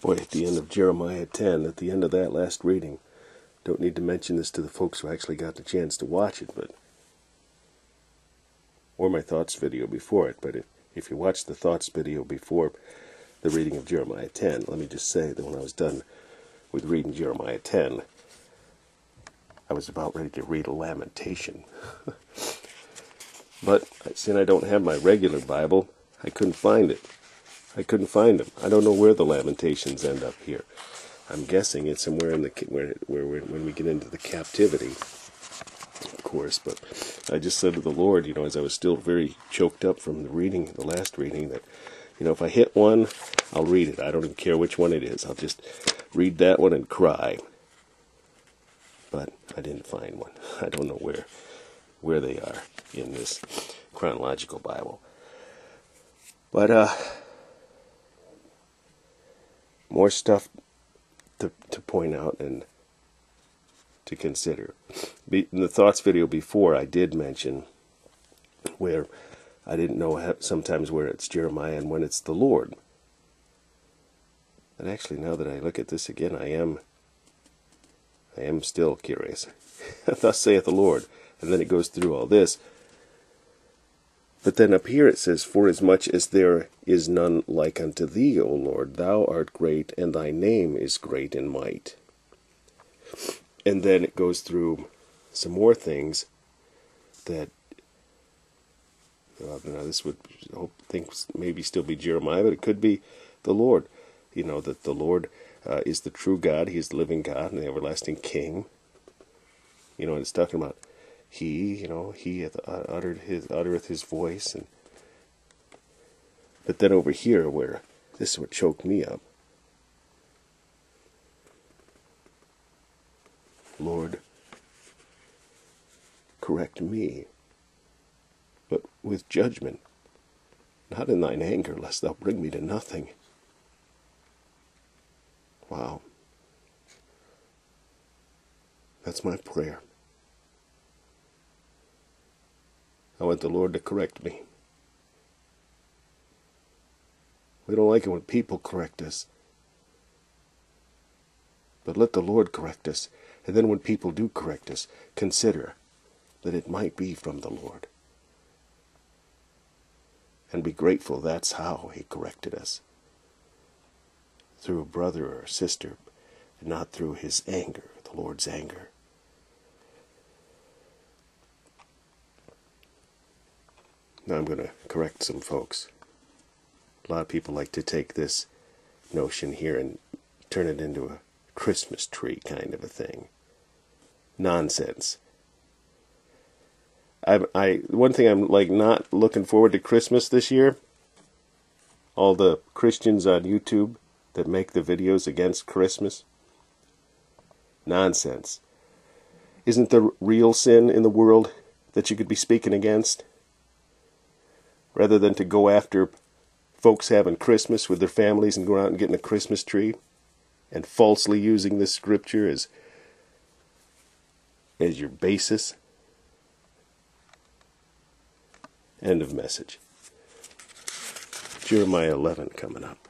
Boy, at the end of Jeremiah 10, at the end of that last reading, don't need to mention this to the folks who actually got the chance to watch it, but or my thoughts video before it, but if you watch the thoughts video before the reading of Jeremiah 10, let me just say that when I was done with reading Jeremiah 10, I was about ready to read a lamentation. But since I don't have my regular Bible, I couldn't find it. I couldn't find them. I don't know where the Lamentations end up here. I'm guessing it's somewhere in the when we get into the captivity, of course. But I just said to the Lord, as I was still very choked up from the last reading, that if I hit one, I'll read it. I don't even care which one it is. I'll just read that one and cry. But I didn't find one. I don't know where they are in this chronological Bible. But more stuff to point out and to consider. In the thoughts video before, I did mention where I didn't know sometimes where it's Jeremiah and when it's the Lord. And actually, now that I look at this again, I am still curious. Thus saith the Lord. And then it goes through all this. But then up here it says, "Forasmuch as there is none like unto thee, O Lord, thou art great, and thy name is great in might." And then it goes through some more things that, this would maybe still be Jeremiah, but it could be the Lord. That the Lord is the true God, He is the living God, and the everlasting King. And it's talking about He hath uttereth His voice, but then over here, where this is what choked me up. Lord, correct me, but with judgment, not in thine anger, lest thou bring me to nothing. Wow. That's my prayer. I want the Lord to correct me. We don't like it when people correct us. But let the Lord correct us. And then when people do correct us, consider that it might be from the Lord. And be grateful that's how He corrected us. Through a brother or a sister, and not through His anger, the Lord's anger. Now I'm going to correct some folks. A lot of people like to take this notion here and turn it into a Christmas tree kind of a thing. Nonsense. One thing I'm not looking forward to Christmas this year. All the Christians on YouTube that make the videos against Christmas. Nonsense. Isn't the real sin in the world that you could be speaking against? Rather than to go after folks having Christmas with their families and going out and getting a Christmas tree and falsely using this scripture as your basis. End of message. Jeremiah 11 coming up.